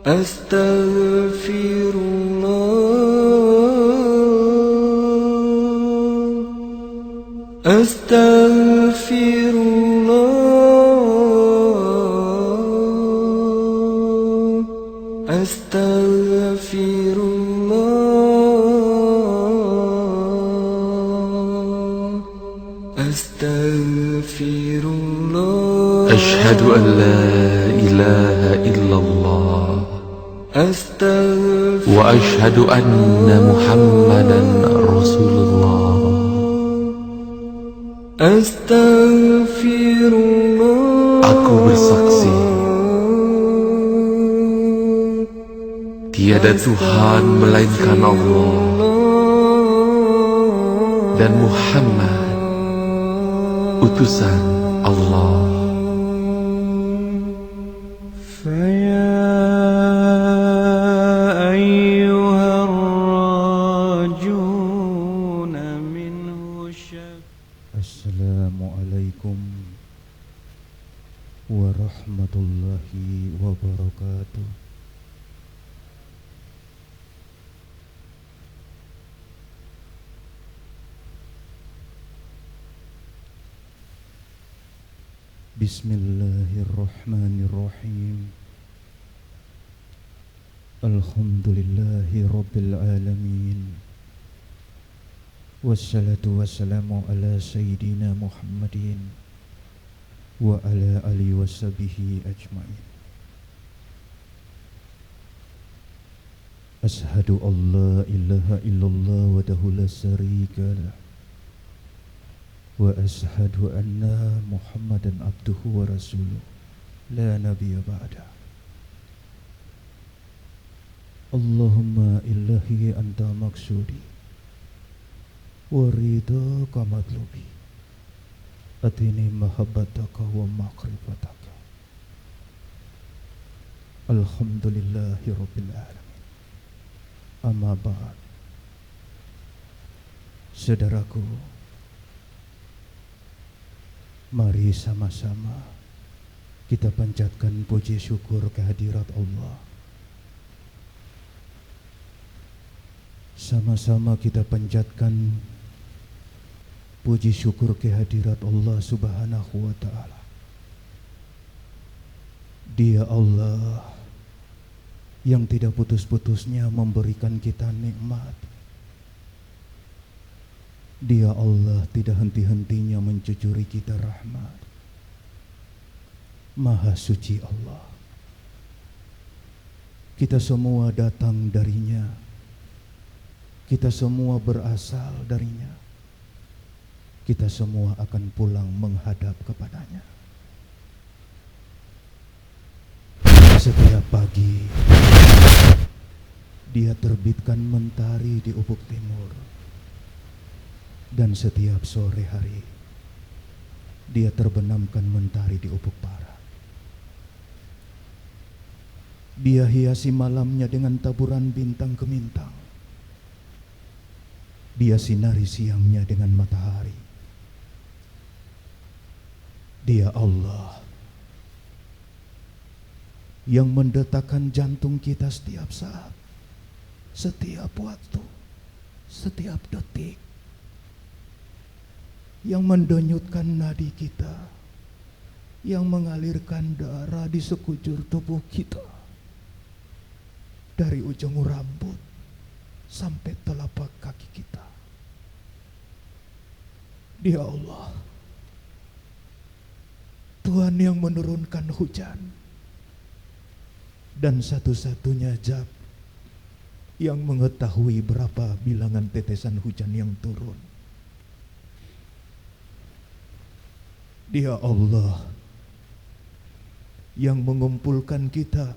Astaghfirullah, Astaghfirullah, Astaghfirullah, Astaghfirullah. Asyhadu an la ilaha illallah wa asyhadu anna Muhammadan Rasulullah. Astaghfirullah. Aku bersaksi tiada Tuhan melainkan Allah dan Muhammad utusan Allah. Assalamualaikum warahmatullahi wabarakatuh. Bismillahirrahmanirrahim. Alhamdulillahi rabbil alamin. Wassalatu wassalamu ala sayyidina Muhammadin wa ala alihi washabihi ajma'in. Ashhadu an la ilaha illallah wahdahu la syarika lah wa ashhadu anna Muhammadan abduhu wa rasuluh la nabiyya ba'da. Allahumma ilahi anta maksudi wa ridhaka matlubi atini mahabbataka wa maqrifataka. Alhamdulillahi rabbil alamin. Amma ba'd. Saudaraku, mari sama-sama kita panjatkan puji syukur kehadirat Allah. Sama-sama kita panjatkan puji syukur kehadirat Allah Subhanahu wa ta'ala. Dia Allah yang tidak putus-putusnya memberikan kita nikmat. Dia Allah tidak henti-hentinya mencucuri kita rahmat. Maha suci Allah. Kita semua datang darinya. Kita semua berasal darinya. Kita semua akan pulang menghadap kepadanya. Setiap pagi Dia terbitkan mentari di ufuk timur, dan setiap sore hari Dia terbenamkan mentari di ufuk barat. Dia hiasi malamnya dengan taburan bintang gemintang. Dia sinari siangnya dengan matahari. Dia Allah yang mendetakkan jantung kita setiap saat, setiap waktu, setiap detik, yang mendenyutkan nadi kita, yang mengalirkan darah di sekujur tubuh kita, dari ujung rambut sampai telapak kaki kita. Dia Allah, Tuhan yang menurunkan hujan, dan satu-satunya Zat yang mengetahui berapa bilangan tetesan hujan yang turun. Dia Allah yang mengumpulkan kita,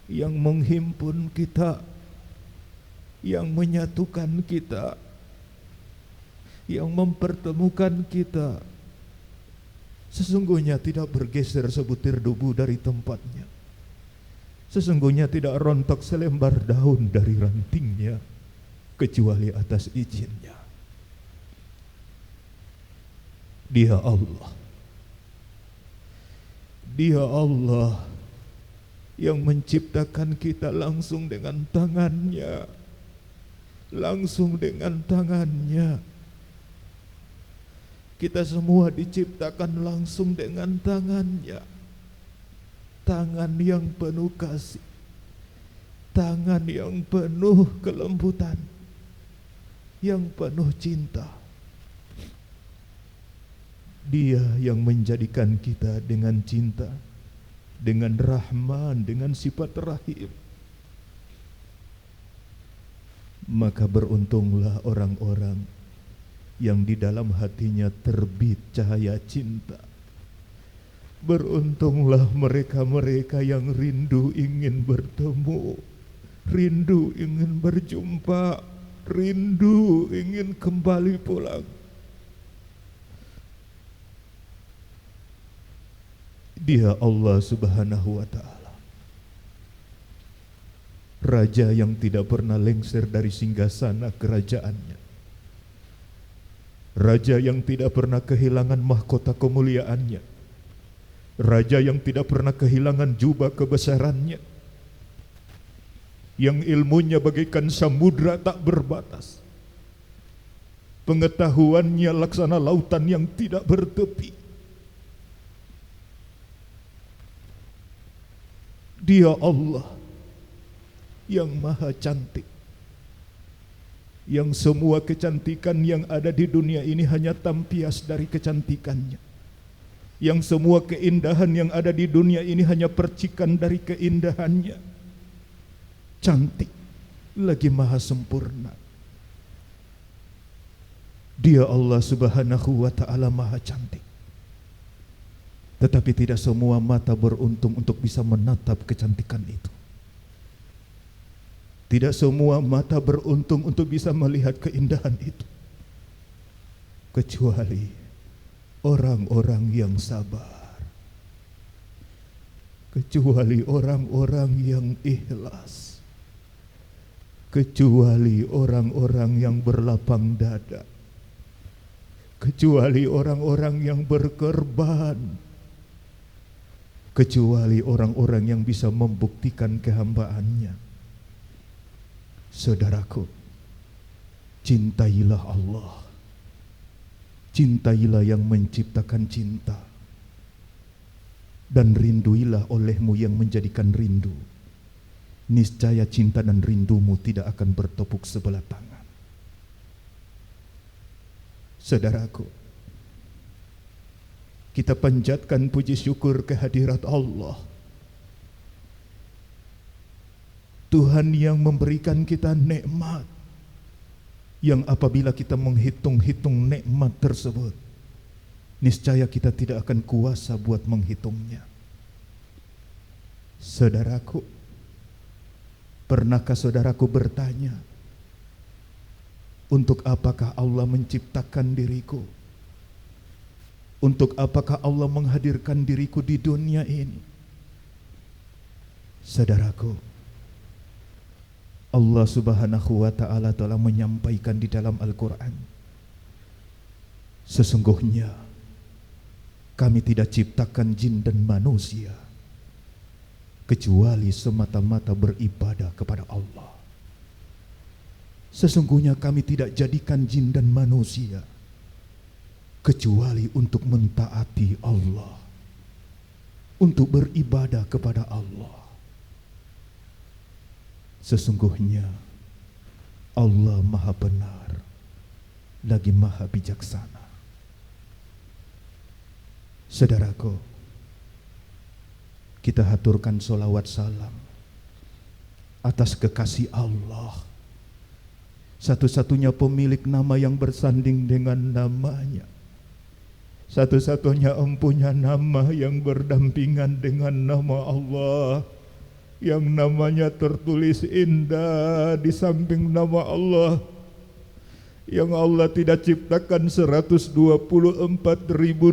yang menghimpun kita, yang menyatukan kita, yang mempertemukan kita. Sesungguhnya tidak bergeser sebutir debu dari tempatnya. Sesungguhnya tidak rontok selembar daun dari rantingnya, kecuali atas izinnya. Dia Allah. Dia Allah yang menciptakan kita langsung dengan tangannya, langsung dengan tangannya. Kita semua diciptakan langsung dengan tangannya, tangan yang penuh kasih, tangan yang penuh kelembutan, yang penuh cinta. Dia yang menjadikan kita dengan cinta, dengan rahman, dengan sifat rahim. Maka beruntunglah orang-orang yang di dalam hatinya terbit cahaya cinta. Beruntunglah mereka-mereka yang rindu ingin bertemu, rindu ingin berjumpa, rindu ingin kembali pulang. Dia Allah Subhanahu wa ta'ala, Raja yang tidak pernah lengser dari singgasana kerajaannya, Raja yang tidak pernah kehilangan mahkota kemuliaannya, Raja yang tidak pernah kehilangan jubah kebesarannya, yang ilmunya bagaikan samudra tak berbatas, pengetahuannya laksana lautan yang tidak bertepi. Dia Allah yang maha cantik, yang semua kecantikan yang ada di dunia ini hanya tampias dari kecantikannya, yang semua keindahan yang ada di dunia ini hanya percikan dari keindahannya. Cantik lagi maha sempurna. Dia Allah Subhanahu wa ta'ala maha cantik. Tetapi tidak semua mata beruntung untuk bisa menatap kecantikan itu. Tidak semua mata beruntung untuk bisa melihat keindahan itu, kecuali orang-orang yang sabar, kecuali orang-orang yang ikhlas, kecuali orang-orang yang berlapang dada, kecuali orang-orang yang berkorban, kecuali orang-orang yang bisa membuktikan kehambaannya. Saudaraku, cintailah Allah, cintailah yang menciptakan cinta, dan rinduilah olehmu yang menjadikan rindu. Niscaya cinta dan rindumu tidak akan bertepuk sebelah tangan. Saudaraku, kita panjatkan puji syukur kehadirat Allah, Tuhan yang memberikan kita nikmat, yang apabila kita menghitung-hitung nikmat tersebut, niscaya kita tidak akan kuasa buat menghitungnya. Saudaraku, pernahkah saudaraku bertanya, untuk apakah Allah menciptakan diriku? Untuk apakah Allah menghadirkan diriku di dunia ini? Saudaraku, Allah Subhanahu wa ta'ala telah menyampaikan di dalam Al-Quran, sesungguhnya kami tidak ciptakan jin dan manusia kecuali semata-mata beribadah kepada Allah. Sesungguhnya kami tidak jadikan jin dan manusia kecuali untuk mentaati Allah, untuk beribadah kepada Allah. Sesungguhnya Allah maha benar lagi maha bijaksana. Saudaraku, kita haturkan sholawat salam atas kekasih Allah, satu-satunya pemilik nama yang bersanding dengan namanya, satu-satunya empunya nama yang berdampingan dengan nama Allah, yang namanya tertulis indah di samping nama Allah, yang Allah tidak ciptakan 124.000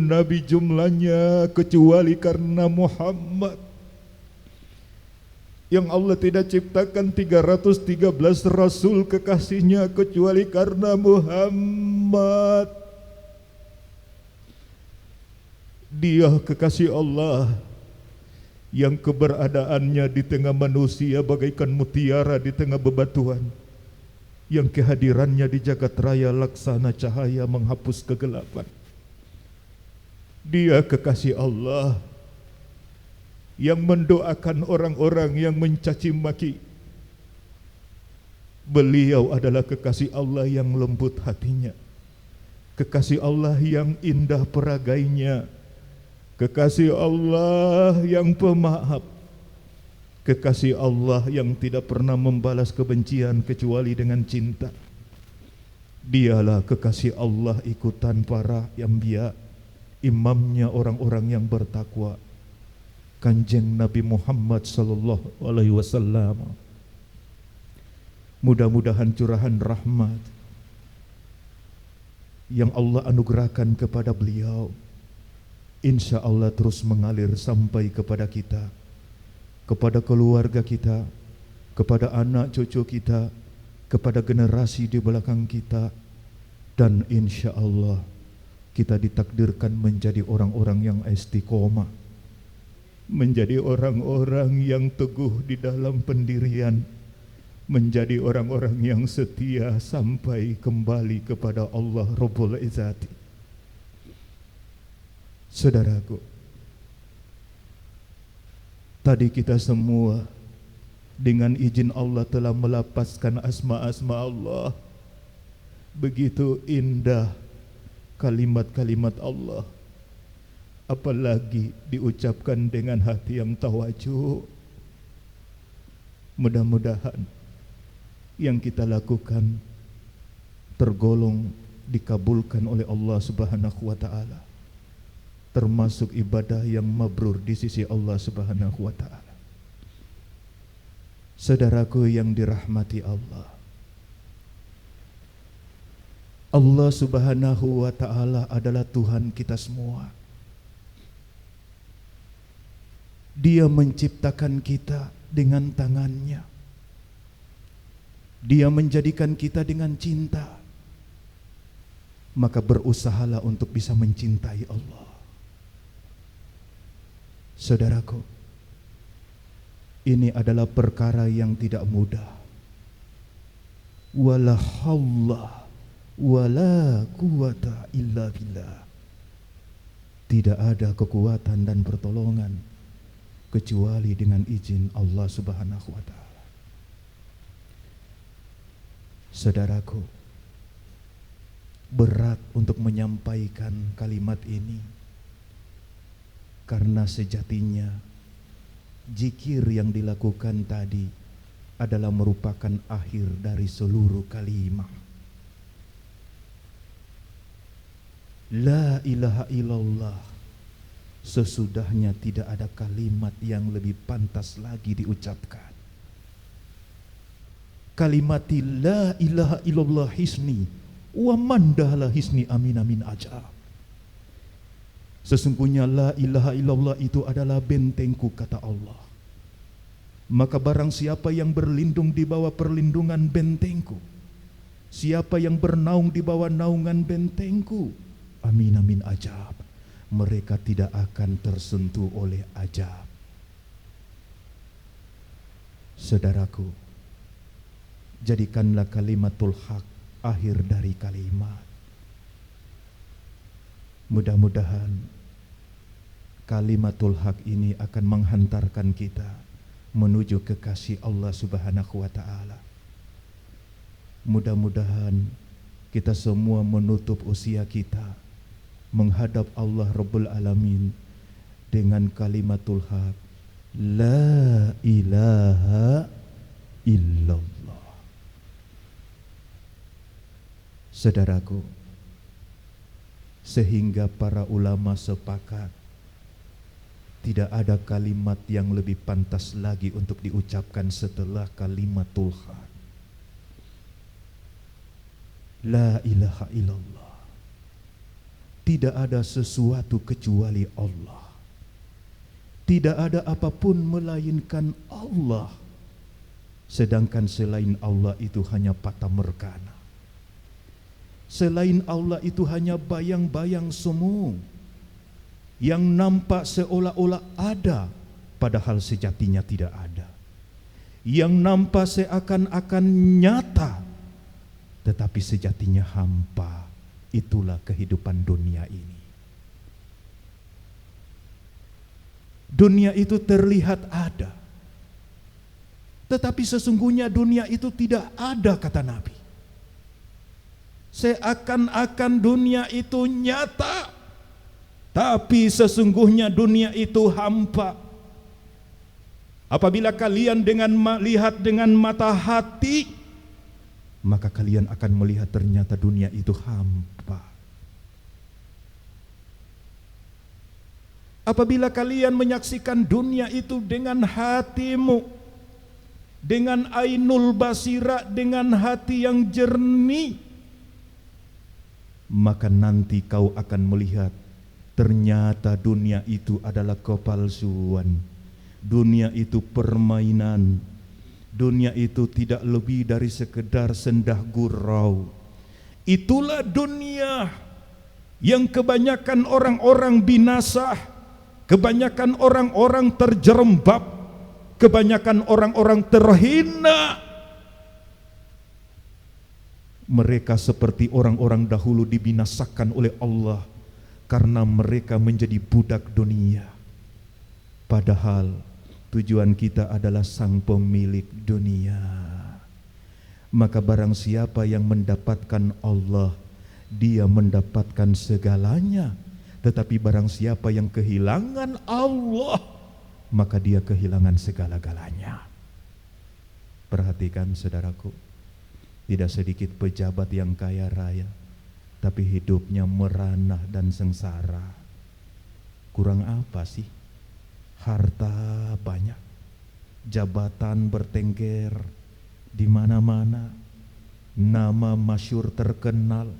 nabi jumlahnya kecuali karena Muhammad, yang Allah tidak ciptakan 313 rasul kekasihnya kecuali karena Muhammad. Dia kekasih Allah yang keberadaannya di tengah manusia bagaikan mutiara di tengah bebatuan, yang kehadirannya di jagat raya laksana cahaya menghapus kegelapan. Dia kekasih Allah yang mendoakan orang-orang yang mencaci maki. Beliau adalah kekasih Allah yang lembut hatinya, kekasih Allah yang indah peragainya, kekasih Allah yang pemaaf, kekasih Allah yang tidak pernah membalas kebencian kecuali dengan cinta. Dialah kekasih Allah ikutan para anbiya, imamnya orang-orang yang bertakwa, Kanjeng Nabi Muhammad sallallahu alaihi wasallam. Mudah-mudahan curahan rahmat yang Allah anugerahkan kepada beliau insya Allah terus mengalir sampai kepada kita, kepada keluarga kita, kepada anak cucu kita, kepada generasi di belakang kita, dan insya Allah kita ditakdirkan menjadi orang-orang yang istiqomah, menjadi orang-orang yang teguh di dalam pendirian, menjadi orang-orang yang setia sampai kembali kepada Allah Rabbul Izzati. Saudaraku, tadi kita semua dengan izin Allah telah melapaskan asma-asma Allah. Begitu indah kalimat-kalimat Allah, apalagi diucapkan dengan hati yang tawadhu. Mudah-mudahan yang kita lakukan tergolong dikabulkan oleh Allah Subhanahu wa taala, termasuk ibadah yang mabrur di sisi Allah Subhanahu wa taala. Saudaraku yang dirahmati Allah, Allah Subhanahu wa taala adalah Tuhan kita semua. Dia menciptakan kita dengan tangannya. Dia menjadikan kita dengan cinta. Maka berusahalah untuk bisa mencintai Allah. Saudaraku, ini adalah perkara yang tidak mudah. Wala haula wala quwata illa billah. Tidak ada kekuatan dan pertolongan kecuali dengan izin Allah Subhanahu wa taala. Saudaraku, berat untuk menyampaikan kalimat ini karena sejatinya zikir yang dilakukan tadi adalah merupakan akhir dari seluruh kalimat. La ilaha illallah. Sesudahnya tidak ada kalimat yang lebih pantas lagi diucapkan. Kalimati la ilaha illallah hisni wa mandahala hisni amin amin ajab. Sesungguhnya la ilaha illallah itu adalah bentengku, kata Allah. Maka barang siapa yang berlindung di bawah perlindungan bentengku, siapa yang bernaung di bawah naungan bentengku, amin amin ajab, mereka tidak akan tersentuh oleh ajab. Saudaraku, jadikanlah kalimatul haq akhir dari kalimat. Mudah-mudahan kalimatul haq ini akan menghantarkan kita menuju kekasih Allah Subhanahu wa taala. Mudah-mudahan kita semua menutup usia kita menghadap Allah Rabbul Alamin dengan kalimatul haq, la ilaha illallah. Saudaraku, sehingga para ulama sepakat tidak ada kalimat yang lebih pantas lagi untuk diucapkan setelah kalimatul haq, la ilaha illallah. Tidak ada sesuatu kecuali Allah. Tidak ada apapun melainkan Allah. Sedangkan selain Allah itu hanya fata morgana. Selain Allah itu hanya bayang-bayang semu yang nampak seolah-olah ada, padahal sejatinya tidak ada. Yang nampak seakan-akan nyata, tetapi sejatinya hampa. Itulah kehidupan dunia ini. Dunia itu terlihat ada, tetapi sesungguhnya dunia itu tidak ada, kata Nabi. Seakan-akan dunia itu nyata, tapi sesungguhnya dunia itu hampa. Apabila kalian melihat dengan mata hati, maka kalian akan melihat ternyata dunia itu hampa. Apabila kalian menyaksikan dunia itu dengan hatimu, dengan ainul basira, dengan hati yang jernih, maka nanti kau akan melihat ternyata dunia itu adalah kepalsuan. Dunia itu permainan. Dunia itu tidak lebih dari sekedar sendah gurau. Itulah dunia yang kebanyakan orang-orang binasa, kebanyakan orang-orang terjerembab, kebanyakan orang-orang terhina. Mereka seperti orang-orang dahulu dibinasakan oleh Allah karena mereka menjadi budak dunia. Padahal tujuan kita adalah sang pemilik dunia. Maka barang siapa yang mendapatkan Allah, dia mendapatkan segalanya. Tetapi barang siapa yang kehilangan Allah, maka dia kehilangan segala-galanya. Perhatikan saudaraku, tidak sedikit pejabat yang kaya raya, tapi hidupnya meranah dan sengsara. Kurang apa sih? Harta banyak, jabatan bertengger di mana-mana, nama masyhur terkenal.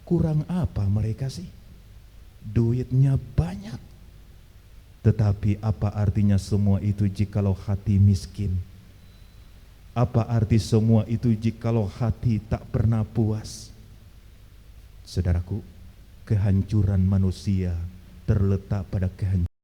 Kurang apa mereka sih? Duitnya banyak. Tetapi apa artinya semua itu jikalau hati miskin? Apa arti semua itu jikalau hati tak pernah puas? Saudaraku, kehancuran manusia terletak pada kehancuran